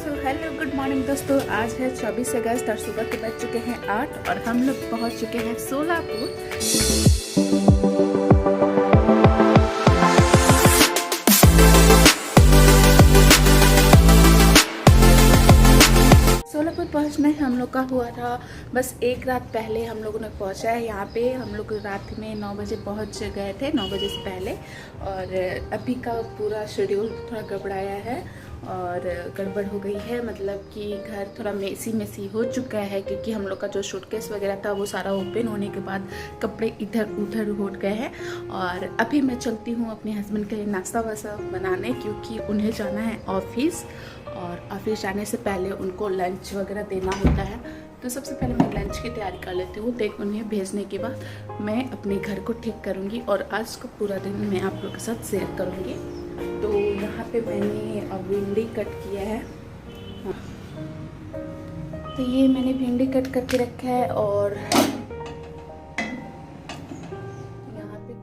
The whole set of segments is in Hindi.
हेलो गुड मॉर्निंग दोस्तों। आज है 24 अगस्त और सुबह के बज चुके हैं 8 और हम लोग पहुंच चुके हैं सोलापुर। सोलापुर पहुंचना हम लोग का हुआ था बस एक रात पहले हम लोगों ने पहुंचा है यहाँ पे। हम लोग रात में 9 बजे पहुंच गए थे, 9 बजे से पहले। और अभी का पूरा शेड्यूल थोड़ा गड़बड़ाया है और गड़बड़ हो गई है, मतलब कि घर थोड़ा मेसी हो चुका है क्योंकि हम लोग का जो सूटकेस वगैरह था वो सारा ओपन होने के बाद कपड़े इधर उधर उठ गए हैं। और अभी मैं चलती हूँ अपने हस्बैंड के लिए नाश्ता वास्ता बनाने क्योंकि उन्हें जाना है ऑफिस और ऑफिस जाने से पहले उनको लंच वगैरह देना होता है। तो सबसे पहले मैं लंच की तैयारी कर लेती हूँ, देख उन्हें भेजने के बाद मैं अपने घर को ठीक करूँगी और आज को पूरा दिन मैं आप लोग के साथ शेयर करूँगी। तो यहाँ पे मैंने भिंडी कट किया है। तो ये मैंने भिंडी कट करके रखा है और यहाँ पे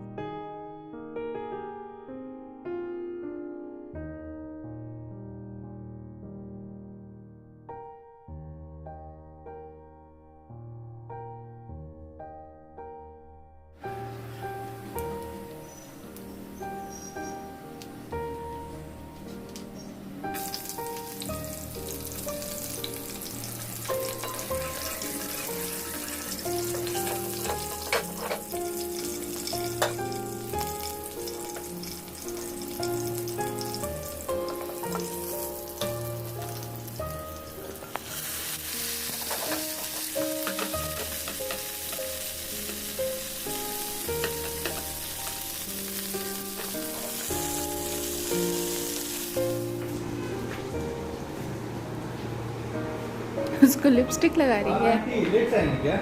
उसको लिपस्टिक लगा रही है। लेट आएंगे क्या?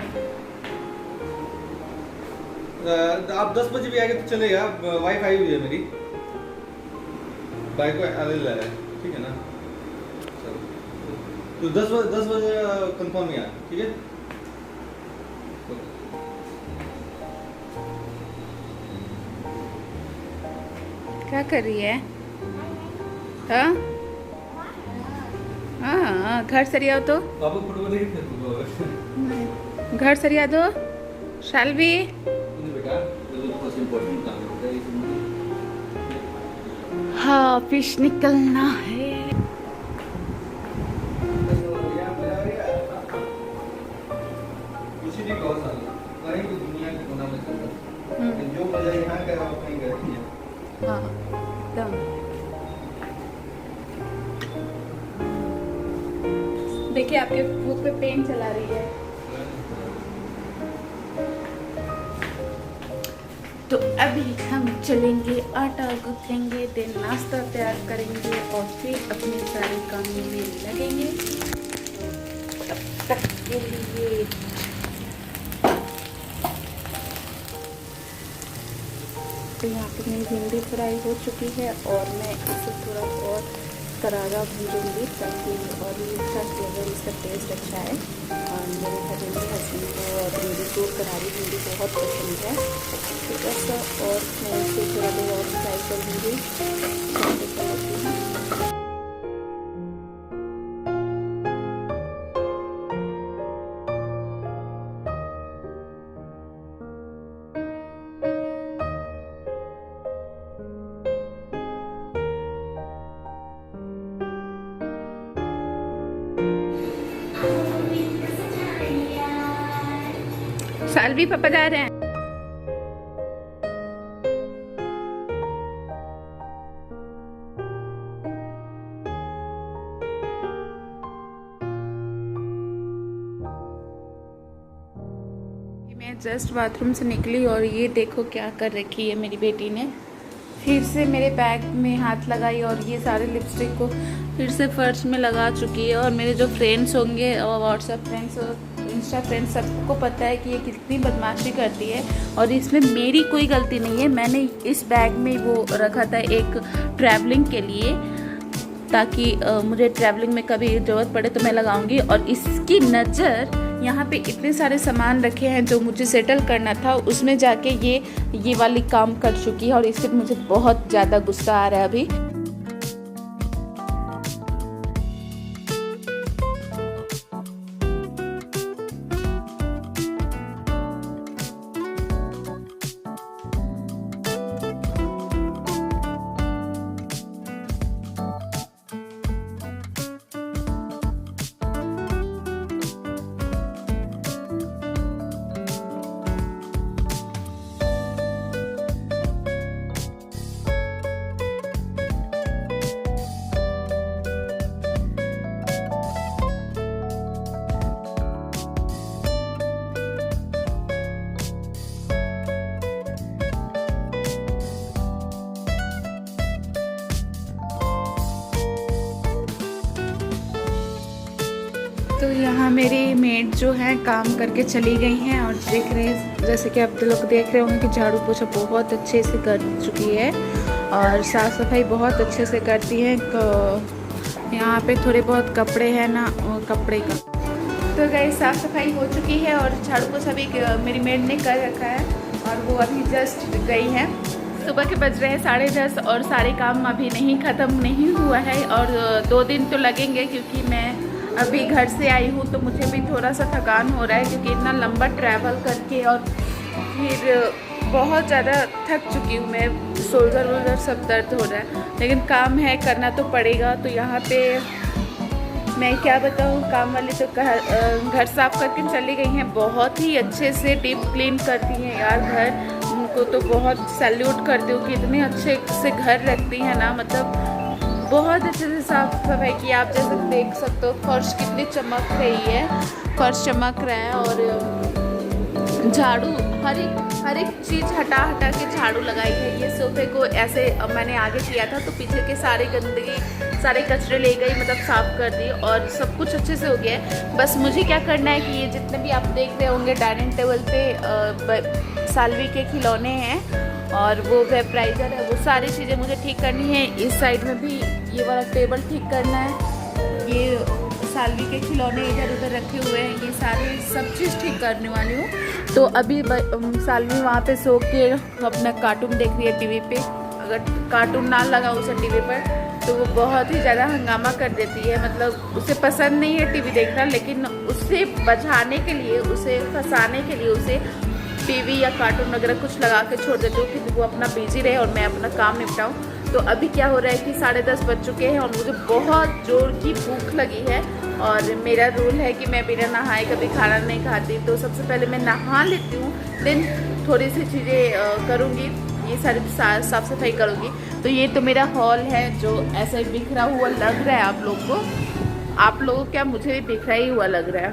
आप 10 बजे भी आएंगे तो चलेगा। वाईफाई भी है मेरी, बाइक को अलग ला रहा है, ठीक है ना? तो 10 बजे कंफर्म ही आ, ठीक है? क्या कर रही है? हाँ हाँ, घर सरियाओ तो। पापा फोटो देखे घर सरिया दो शालवी। बेटा, बहुत इंपॉर्टेंट काम होता है इसमें। हाँ, ऑफिस निकलना है। कुछ नहीं कहो साला, कहीं भी दुनिया के कोना में चल रहा है। जो मजा यहाँ का वो कहीं का नहीं है। हाँ एकदम। देखिए आपके मुंह पे पेन चला रही है। तो अभी हम चलेंगे, आटा गूंथेंगे, देन नाश्ता तैयार करेंगे और फिर अपने सारे कामों में लगेंगे। तब तक के लिए तो यहाँ पे मेरी भिंडी फ्राई हो चुकी है और मैं इसे थोड़ा और करारा भूनूंगी ताकि और भी इसका फ्लेवर, इसका टेस्ट अच्छा है। और मेरे हस्बैंड को और भिंडी को करारी भिंडी बहुत पसंद है, तो ऐसा और मैं इसे थोड़ा देर और फ्राई कर दूँगी। सालवी पापा जा रहे हैं। मैं जस्ट बाथरूम से निकली और ये देखो क्या कर रखी है मेरी बेटी ने। फिर से मेरे बैग में हाथ लगाई और ये सारे लिपस्टिक को फिर से फर्श में लगा चुकी है। और मेरे जो फ्रेंड्स होंगे और व्हाट्सएप फ्रेंड्स और इंस्टा फ्रेंड्स, सबको पता है कि ये कितनी बदमाशी करती है और इसमें मेरी कोई गलती नहीं है। मैंने इस बैग में वो रखा था एक ट्रैवलिंग के लिए, ताकि मुझे ट्रैवलिंग में कभी ज़रूरत पड़े तो मैं लगाऊंगी। और इसकी नज़र यहाँ पे इतने सारे सामान रखे हैं जो मुझे सेटल करना था, उसमें जाके ये वाली काम कर चुकी है और इससे मुझे बहुत ज़्यादा गुस्सा आ रहा है अभी। तो यहाँ मेरी मेड जो है काम करके चली गई हैं और देख रहे हैं, जैसे कि आप लोग देख रहे होंगे कि झाड़ू पोछा बहुत अच्छे से कर चुकी है और साफ़ सफाई बहुत अच्छे से करती है। यहाँ पे थोड़े बहुत कपड़े हैं ना, कपड़े का तो गई साफ़ सफाई हो चुकी है और झाड़ू पोछा भी मेरी मेड ने कर रखा है और वो अभी जस्ट गई है। सुबह के बज रहे हैं 10:30 और सारे काम अभी नहीं ख़त्म नहीं हुआ है और 2 दिन तो लगेंगे क्योंकि मैं अभी घर से आई हूँ तो मुझे भी थोड़ा सा थकान हो रहा है क्योंकि इतना लंबा ट्रैवल करके और फिर बहुत ज़्यादा थक चुकी हूँ मैं, शोल्डर वोल्डर सब दर्द हो रहा है, लेकिन काम है करना तो पड़ेगा। तो यहाँ पे मैं क्या बताऊँ, काम वाली तो घर साफ़ करके चली गई हैं, बहुत ही अच्छे से डीप क्लीन करती हैं यार घर। उनको तो बहुत सैल्यूट करती हूँ कि इतने अच्छे से घर रखती हैं ना, मतलब बहुत अच्छे से साफ सफाई की। आप जैसे देख सकते हो फर्श कितनी चमक रही है, फर्श चमक रहा है और झाड़ू हर एक चीज़ हटा के झाड़ू लगाई है। ये सोफे को ऐसे मैंने आगे किया था तो पीछे के सारे गंदगी सारे कचरे ले गई, मतलब साफ़ कर दी और सब कुछ अच्छे से हो गया है। बस मुझे क्या करना है कि ये जितने भी आप देख रहे होंगे डाइनिंग टेबल पे साल्वी के खिलौने हैं और वो वेपराइज़र है, वो सारी चीज़ें मुझे ठीक करनी है। इस साइड में भी ये वाला टेबल ठीक करना है, ये साल्वी के खिलौने इधर उधर रखे हुए हैं, ये सारे सब चीज़ ठीक करने वाली हूँ। तो अभी साल्वी वहाँ पे सो के अपना कार्टून देख रही है टीवी पे। अगर कार्टून ना लगा उसे टीवी पर तो वो बहुत ही ज़्यादा हंगामा कर देती है, मतलब उसे पसंद नहीं है टीवी देखना, लेकिन उसे बचाने के लिए, उसे फंसाने के लिए उसे टीवी या कार्टून वगैरह कुछ लगा के छोड़ देती हूँ कि वो अपना बिजी रहे और मैं अपना काम निपटाऊँ। तो अभी क्या हो रहा है कि 10:30 बज चुके हैं और मुझे बहुत जोर की भूख लगी है और मेरा रूल है कि मैं बिना नहाए कभी खाना नहीं खाती। तो सबसे पहले मैं नहा लेती हूँ, देन थोड़ी सी चीज़ें करूँगी, ये सारी साफ़ सफाई करूँगी। तो ये तो मेरा हॉल है जो ऐसे बिखरा हुआ लग रहा है आप लोगों को क्या, मुझे भी बिखरा ही हुआ लग रहा है।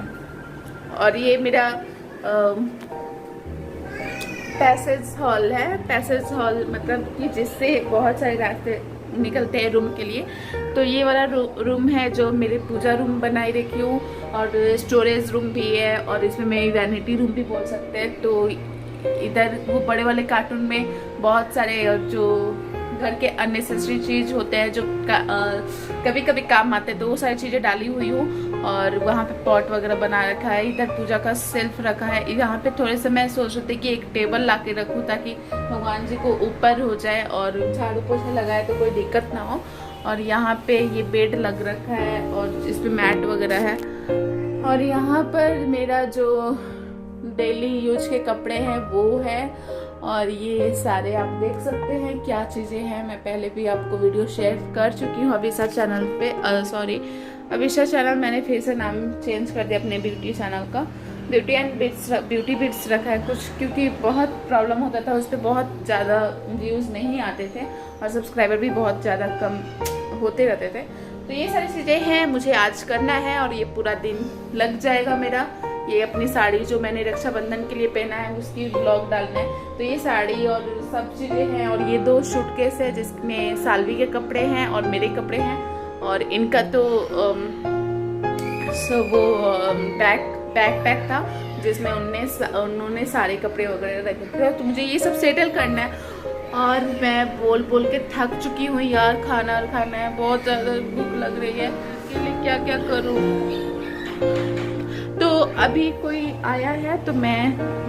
और ये मेरा पैसेज हॉल है, पैसेज हॉल मतलब कि जिससे बहुत सारे रास्ते निकलते हैं रूम के लिए। तो ये वाला रूम है जो मेरे पूजा रूम बनाई रखी हूँ और स्टोरेज रूम भी है और इसमें मेरी वैनिटी रूम भी बोल सकते हैं। तो इधर वो बड़े वाले कार्टून में बहुत सारे जो घर के अननेसेसरी चीज़ होते हैं जो कभी कभी काम आते हैं, तो वो सारी चीज़ें डाली हुई हूँ और वहाँ पे पॉट वगैरह बना रखा है। इधर पूजा का सेल्फ रखा है। यहाँ पे थोड़े से मैं सोच रही थी कि एक टेबल ला के रखूँ ताकि भगवान जी को ऊपर हो जाए और झाड़ू पोछा लगाए तो कोई दिक्कत ना हो। और यहाँ पे ये बेड लग रखा है और इस पर मैट वगैरह है। और यहाँ पर मेरा जो डेली यूज के कपड़े हैं वो है और ये सारे आप देख सकते हैं क्या चीज़ें हैं। मैं पहले भी आपको वीडियो शेयर कर चुकी हूँ अभिषा चैनल पे, अभिषा चैनल मैंने फिर से नाम चेंज कर दिया अपने ब्यूटी चैनल का, ब्यूटी बिट्स रखा है कुछ, क्योंकि बहुत प्रॉब्लम होता था उस पर, बहुत ज़्यादा व्यूज़ नहीं आते थे और सब्सक्राइबर भी बहुत ज़्यादा कम होते रहते थे। तो ये सारी चीज़ें हैं मुझे आज करना है और ये पूरा दिन लग जाएगा मेरा। ये अपनी साड़ी जो मैंने रक्षाबंधन के लिए पहना है उसकी व्लॉग डालना है। तो ये साड़ी और सब चीज़ें हैं और ये 2 सूटकेस है जिसमें साल्वी के कपड़े हैं और मेरे कपड़े हैं और इनका तो वो बैकपैक था जिसमें उन्होंने सारे कपड़े वगैरह रखे थे। तो मुझे ये सब सेटल करना है और मैं बोल के थक चुकी हूँ यार। खाना है, बहुत ज़्यादा भूख लग रही है, इसके लिए क्या क्या करूँ। तो अभी कोई आया है तो मैं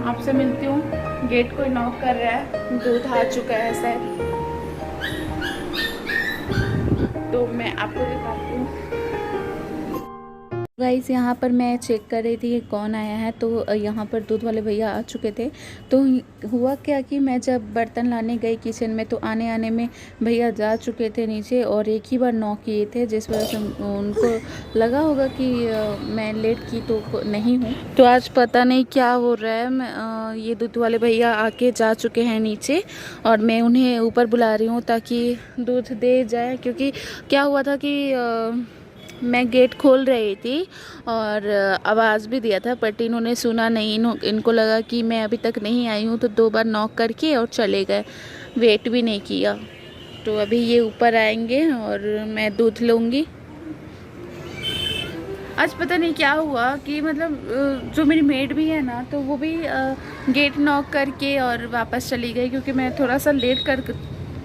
आपसे मिलती हूँ। गेट कोई नॉक कर रहा है, दूध आ चुका है शायद, तो मैं आपको दिखाती हूँ। गाइस यहाँ पर मैं चेक कर रही थी कि कौन आया है, तो यहाँ पर दूध वाले भैया आ चुके थे। तो हुआ क्या कि मैं जब बर्तन लाने गई किचन में तो आने में भैया जा चुके थे नीचे और एक ही बार नॉक किए थे, जिस वजह से उनको लगा होगा कि मैं लेट की तो नहीं हूँ। तो आज पता नहीं क्या हो रहा है, ये दूध वाले भैया आके जा चुके हैं नीचे और मैं उन्हें ऊपर बुला रही हूँ ताकि दूध दे जाए। क्योंकि क्या हुआ था कि मैं गेट खोल रही थी और आवाज़ भी दिया था बट इन्होंने सुना नहीं। इनको लगा कि मैं अभी तक नहीं आई हूँ तो 2 बार नॉक करके और चले गए, वेट भी नहीं किया। तो अभी ये ऊपर आएंगे और मैं दूध लूँगी। आज पता नहीं क्या हुआ कि मतलब जो मेरी मेड भी है ना, तो वो भी गेट नॉक करके और वापस चली गई, क्योंकि मैं थोड़ा सा लेट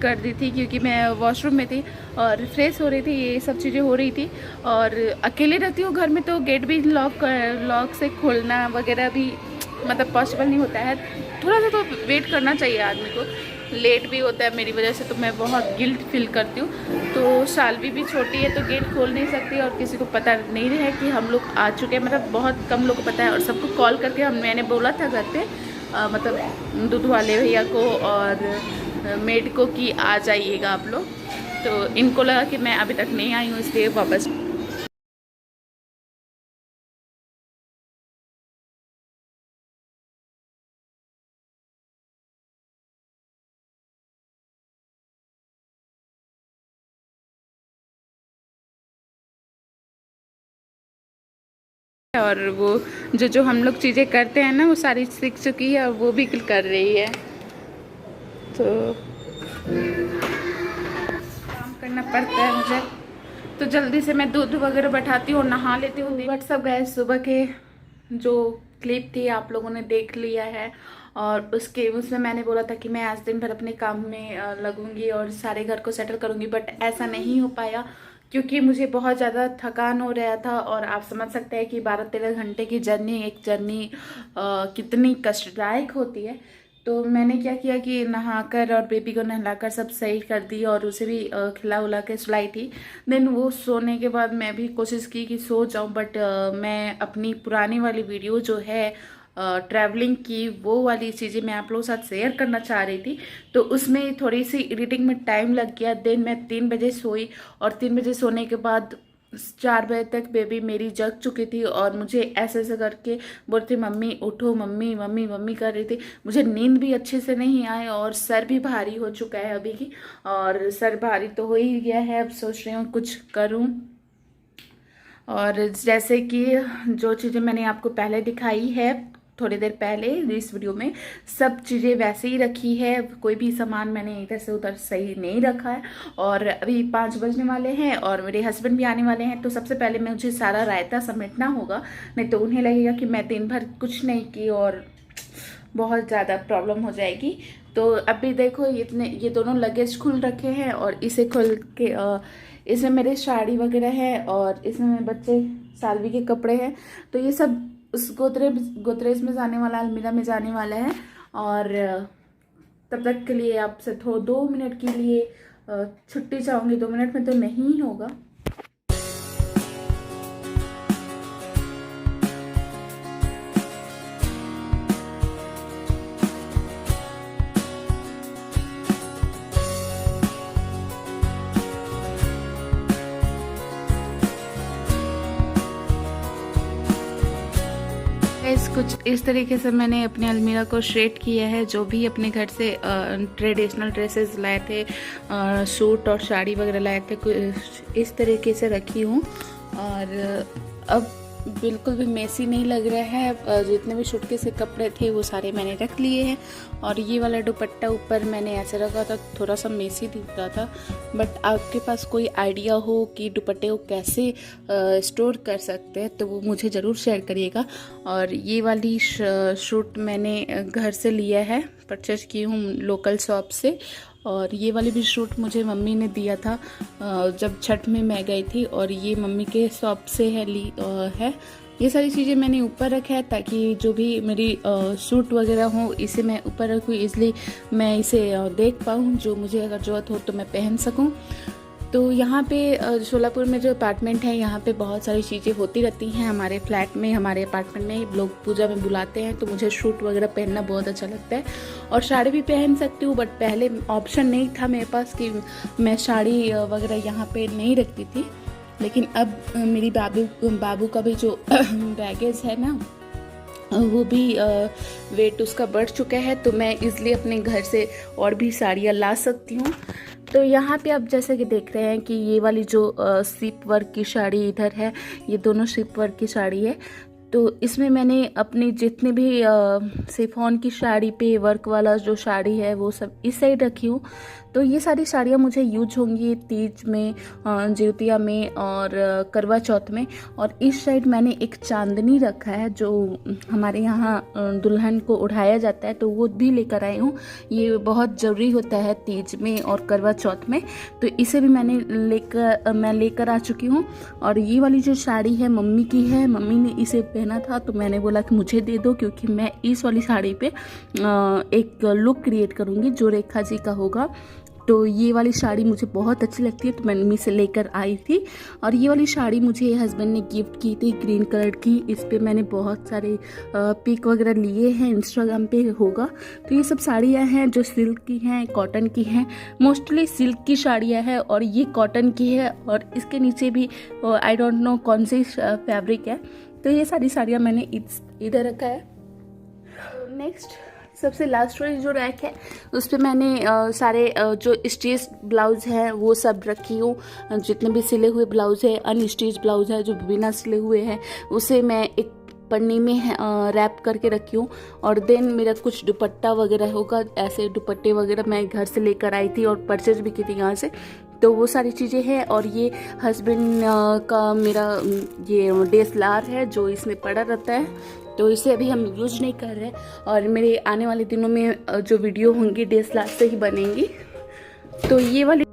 कर दी थी, क्योंकि मैं वॉशरूम में थी और फ्रेश हो रही थी, ये सब चीज़ें हो रही थी। और अकेले रहती हूँ घर में, तो गेट भी लॉक से खोलना वगैरह भी मतलब पॉसिबल नहीं होता है। थोड़ा सा तो वेट करना चाहिए आदमी को, लेट भी होता है मेरी वजह से, तो मैं बहुत गिल्ट फील करती हूँ। तो सालवी भी छोटी है तो गेट खोल नहीं सकती, और किसी को पता नहीं है कि हम लोग आ चुके हैं, मतलब बहुत कम लोग को पता है। और सबको कॉल करके मैंने बोला था घर पे मतलब दूध वाले भैया को और मेड को कि आ जाइएगा आप लोग। तो इनको लगा कि मैं अभी तक नहीं आई हूँ, इसलिए वापस। और वो जो हम लोग चीज़ें करते हैं ना, वो सारी सीख चुकी है और वो भी कर रही है। तो काम करना पड़ता है मुझे, तो जल्दी से मैं दूध वगैरह बैठाती हूँ और नहा लेती हूँ। व्हाट्सअप गए सुबह के जो क्लिप थी आप लोगों ने देख लिया है, और उसमें मैंने बोला था कि मैं आज दिन भर अपने काम में लगूंगी और सारे घर को सेटल करूंगी, बट ऐसा नहीं हो पाया, क्योंकि मुझे बहुत ज़्यादा थकान हो रहा था। और आप समझ सकते हैं कि 12-13 घंटे की एक जर्नी कितनी कष्टदायक होती है। तो मैंने क्या किया कि नहाकर और बेबी को नहलाकर सब सही कर दी, और उसे भी खिला उला के सुलाई थी। देन वो सोने के बाद मैं भी कोशिश की कि सो जाऊं, बट मैं अपनी पुरानी वाली वीडियो जो है ट्रैवलिंग की, वो वाली चीज़ें मैं आप लोगों के साथ शेयर करना चाह रही थी। तो उसमें थोड़ी सी एडिटिंग में टाइम लग गया। देन मैं 3 बजे सोई, और 3 बजे सोने के बाद 4 बजे तक बेबी मेरी जग चुकी थी, और मुझे ऐसे ऐसे करके बोलती मम्मी उठो, मम्मी मम्मी मम्मी कर रही थी। मुझे नींद भी अच्छे से नहीं आए, और सर भी भारी हो चुका है अभी की, और सर भारी तो हो ही गया है। अब सोच रही हूँ कुछ करूँ। और जैसे कि जो चीज़ें मैंने आपको पहले दिखाई है थोड़ी देर पहले इस वीडियो में, सब चीज़ें वैसे ही रखी है, कोई भी सामान मैंने इधर से उधर सही नहीं रखा है। और अभी 5 बजने वाले हैं और मेरे हस्बैंड भी आने वाले हैं, तो सबसे पहले मुझे सारा रायता समेटना होगा, नहीं तो उन्हें लगेगा कि मैं दिन भर कुछ नहीं की और बहुत ज़्यादा प्रॉब्लम हो जाएगी। तो अभी देखो ये दोनों लगेज खुल रखे हैं, और इसे खोल के इसमें मेरे साड़ी वगैरह है, और इसमें मेरे बच्चे सालवी के कपड़े हैं। तो ये सब उस गोदरेज में जाने वाला, अलमीरा में जाने वाला है। और तब तक के लिए आपसे 2 मिनट के लिए छुट्टी चाहूँगी। 2 मिनट में तो नहीं होगा। कुछ इस तरीके से मैंने अपने अलमीरा को शेड किया है। जो भी अपने घर से ट्रेडिशनल ड्रेसेस लाए थे, सूट और साड़ी वगैरह लाए थे, इस तरीके से रखी हूँ। और अब बिल्कुल भी मेसी नहीं लग रहा है। जितने भी सूटकेस के कपड़े थे वो सारे मैंने रख लिए हैं। और ये वाला दुपट्टा ऊपर मैंने ऐसे रखा था, थोड़ा सा मेसी दिख रहा था। बट आपके पास कोई आइडिया हो कि दुपट्टे को कैसे स्टोर कर सकते हैं तो वो मुझे ज़रूर शेयर करिएगा। और ये वाली सूट मैंने घर से लिया है, परचेज की हूँ लोकल शॉप से। और ये वाली भी सूट मुझे मम्मी ने दिया था जब छठ में मैं गई थी, और ये मम्मी के शॉप से है। ये सारी चीज़ें मैंने ऊपर रखा है ताकि जो भी मेरी सूट वगैरह हो इसे मैं ऊपर रखूँ, इसलिए मैं इसे देख पाऊँ, जो मुझे अगर ज़रूरत हो तो मैं पहन सकूँ। तो यहाँ पे शोलापुर में जो अपार्टमेंट है, यहाँ पे बहुत सारी चीज़ें होती रहती हैं। हमारे फ्लैट में, हमारे अपार्टमेंट में लोग पूजा में बुलाते हैं, तो मुझे सूट वगैरह पहनना बहुत अच्छा लगता है। और साड़ी भी पहन सकती हूँ, बट पहले ऑप्शन नहीं था मेरे पास कि मैं साड़ी वगैरह यहाँ पे नहीं रखती थी। लेकिन अब मेरी बाबू का भी जो बैगेज है ना, वो भी वेट उसका बढ़ चुका है, तो मैं इसलिए अपने घर से और भी साड़ियाँ ला सकती हूँ। तो यहाँ पे आप जैसे कि देख रहे हैं कि ये वाली जो सिप वर्क की साड़ी इधर है, ये दोनों सिप वर्क की साड़ी है। तो इसमें मैंने अपनी जितनी भी शिफॉन की साड़ी पे वर्क वाला जो साड़ी है वो सब इस साइड रखी हूँ, तो ये सारी साड़ियाँ मुझे यूज होंगी तीज में, ज्योतिया में और करवा चौथ में। और इस साइड मैंने एक चांदनी रखा है जो हमारे यहाँ दुल्हन को उठाया जाता है, तो वो भी लेकर आई हूँ। ये बहुत ज़रूरी होता है तीज में और करवा चौथ में, तो इसे भी मैं लेकर आ चुकी हूँ। और ये वाली जो साड़ी है मम्मी की है, मम्मी ने इसे पहना था तो मैंने बोला कि मुझे दे दो, क्योंकि मैं इस वाली साड़ी पे एक लुक क्रिएट करूँगी जो रेखा जी का होगा। तो ये वाली साड़ी मुझे बहुत अच्छी लगती है, तो मैं मम्मी से लेकर आई थी। और ये वाली साड़ी मुझे हस्बैंड ने गिफ्ट की थी ग्रीन कलर की। इस पे मैंने बहुत सारे पिक वगैरह लिए हैं, इंस्टाग्राम पे होगा। तो ये सब साड़ियाँ हैं जो सिल्क की हैं, कॉटन की हैं, मोस्टली सिल्क की साड़ियाँ हैं और ये कॉटन की है। और इसके नीचे भी आई डोंट नो कौन सी फैब्रिक है। तो ये सारी साड़ियाँ मैंने इधर रखा है। नेक्स्ट सबसे लास्ट वाली जो रैक है उस पर मैंने सारे जो स्टिच ब्लाउज है वो सब रखी हूँ। जितने भी सिले हुए ब्लाउज है, अनस्टिच ब्लाउज है जो बिना सिले हुए हैं, उसे मैं एक पन्नी में रैप करके रखी हूँ। और देन मेरा कुछ दुपट्टा वगैरह होगा, ऐसे दुपट्टे वगैरह मैं घर से लेकर आई थी और परचेज भी की थी यहाँ से, तो वो सारी चीज़ें हैं। और ये हस्बैंड का मेरा ये DSLR है जो इसमें पड़ा रहता है, तो इसे अभी हम यूज नहीं कर रहे। और मेरे आने वाले दिनों में जो वीडियो होंगी DSLR से ही बनेंगी। तो ये वाली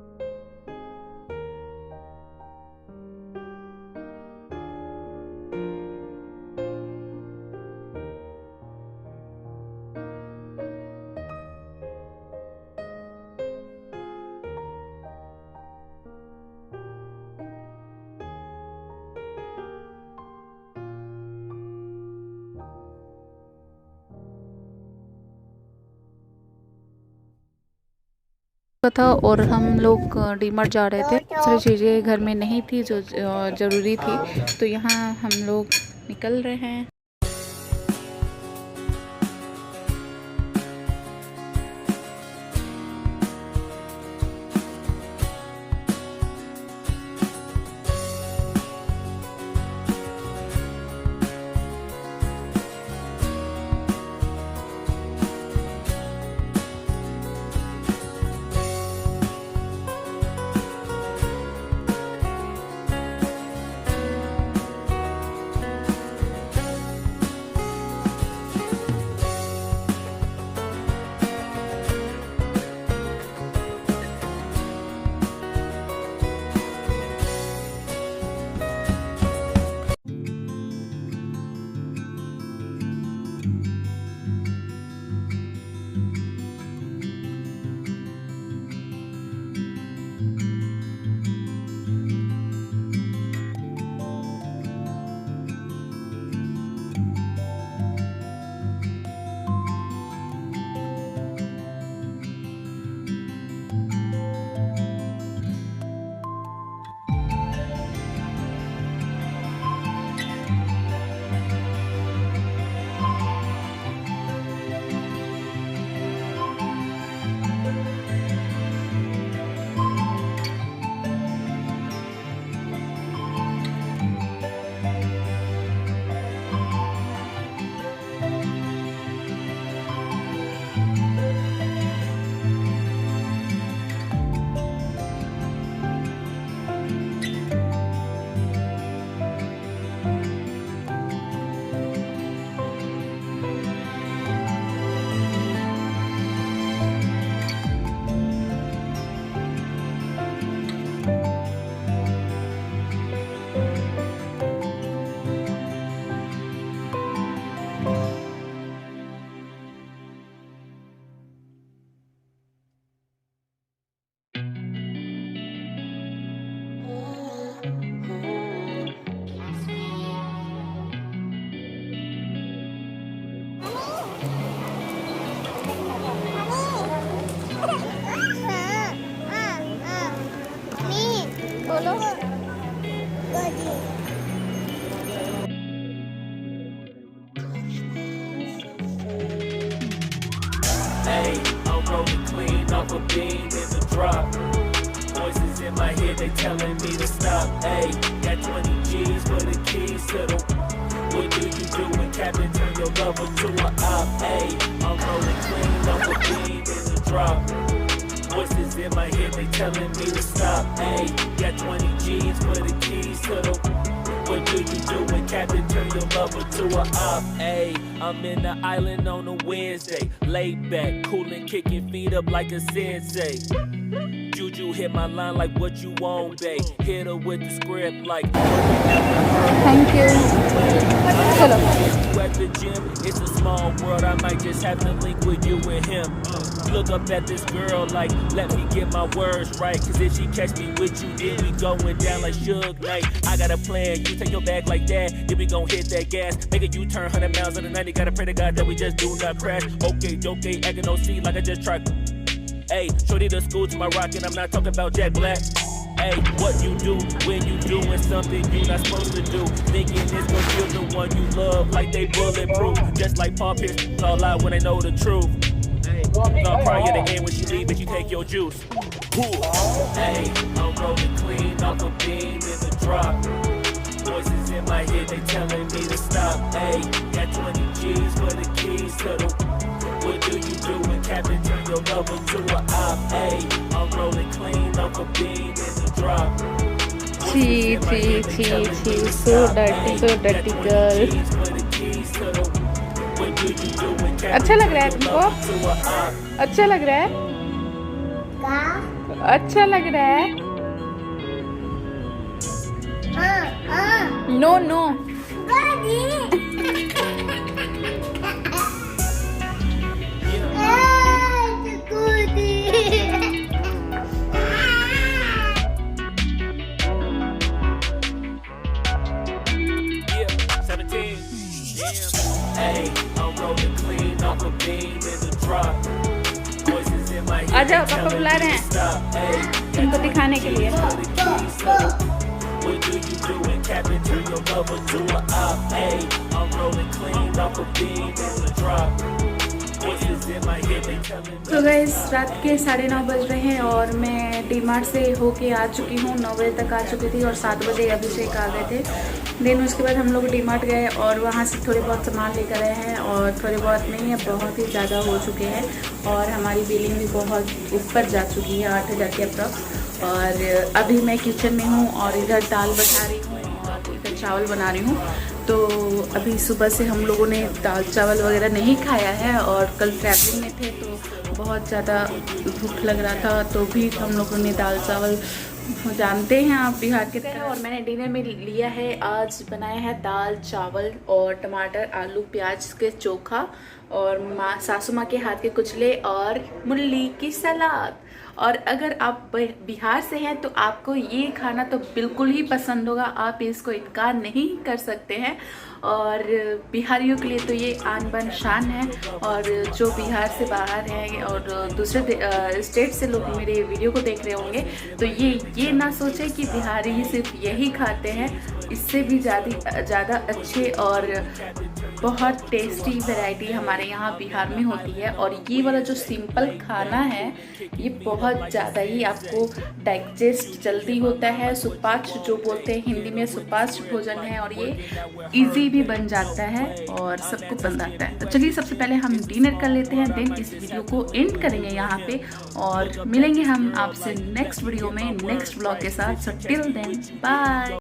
था और हम लोग डीमार्ट जा रहे थे। सारी चीज़ें घर में नहीं थी जो ज़रूरी थी, तो यहाँ हम लोग निकल रहे हैं। Hey, I'm rolling clean off a beam in the drop. Voices in my head, they telling me to stop. Hey, got 20 G's for the keys to the. What do you do when Captain turn your lover to an op? Hey, I'm rolling clean off a beam in the drop. Voices Voices in my head, they telling me to stop. Hey, got 20 G's for the keys to the. What do you do when Captain turn your lover to a op? Hey, I'm in the island on a Wednesday, laid back, coolin', kicking feet up like a sensei. Juju hit my line like what you want, babe. Hit her with the script like. Thank you. चलो At the gym, it's a small world. I might just have to link with you and him. Look up at this girl like, let me get my words right. Cause if she catch me with you, then we going down like Suge Knight. I got a plan, you take your bag like that, then we gon' hit that gas. Make a U-turn 100 miles on the 90. Gotta pray to God that we just do not crash. Okay, acting no C like I just tried. Hey, shorty the school to my rock, and I'm not talking about Jack Black. Hey, what you do when you doing something you not supposed to do? Thinking it's gonna kill the one you love like they bulletproof. Just like Paul Pierce, all out when they know the truth. Hey, gonna cry at the end when she leave, but you take your juice. Hey, I'm rolling clean off a beam in the drop. Voices in my head, they telling me to stop. Hey, got 20 G's for the keys to the. What do you do when Captain turn your lover to a op? Hey, I'm rolling clean off a beam in the drop. छी छी छी छी so dirty girl। अच्छा लग रहा है तुमको? अच्छा लग रहा है? अच्छा लग रहा है? नो नो आ जाओ, पापा बुला रहे हैं तुमको दिखाने के लिए। तो गाइस रात के 9:30 बज रहे हैं और मैं डीमार्ट से होके आ चुकी हूँ। 9 बजे तक आ चुकी थी और 7 बजे अभिषेक आ गए थे। देन उसके बाद हम लोग डीमार्ट गए और वहाँ से थोड़े बहुत सामान लेकर आए हैं, और थोड़े बहुत नहीं है, बहुत ही ज़्यादा हो चुके हैं और हमारी बिलिंग भी बहुत ऊपर जा चुकी है, 8,000 के अप्रॉक्स। और अभी मैं किचन में हूँ और इधर दाल बना रही हूँ और इधर चावल बना रही हूँ। तो अभी सुबह से हम लोगों ने दाल चावल वगैरह नहीं खाया है और कल ट्रैवलिंग में थे तो बहुत ज़्यादा भूख लग रहा था, तो भी हम लोगों ने दाल चावल, जानते हैं आप बिहार की तरह। और मैंने डिनर में लिया है, आज बनाया है दाल चावल और टमाटर आलू प्याज के चोखा और सासू माँ के हाथ के कुचले और मूली की सलाद। और अगर आप बिहार से हैं तो आपको ये खाना तो बिल्कुल ही पसंद होगा, आप इसको इनकार नहीं कर सकते हैं। और बिहारियों के लिए तो ये आन बान शान है। और जो बिहार से बाहर हैं और दूसरे स्टेट से लोग मेरे वीडियो को देख रहे होंगे तो ये ना सोचे कि बिहारी सिर्फ यही खाते हैं, इससे भी ज़्यादा अच्छे और बहुत टेस्टी वैरायटी हमारे यहाँ बिहार में होती है। और ये वाला जो सिंपल खाना है ये बहुत ज़्यादा ही आपको डाइजेस्ट जल्दी होता है, सुपाच्य जो बोलते हैं हिंदी में, सुपाच्य भोजन है और ये इजी भी बन जाता है और सबको पसंद आता है। तो चलिए सबसे पहले हम डिनर कर लेते हैं, देन इस वीडियो को एंड करेंगे यहाँ पे और मिलेंगे हम आपसे नेक्स्ट वीडियो में नेक्स्ट ब्लॉग के साथ। So till then bye.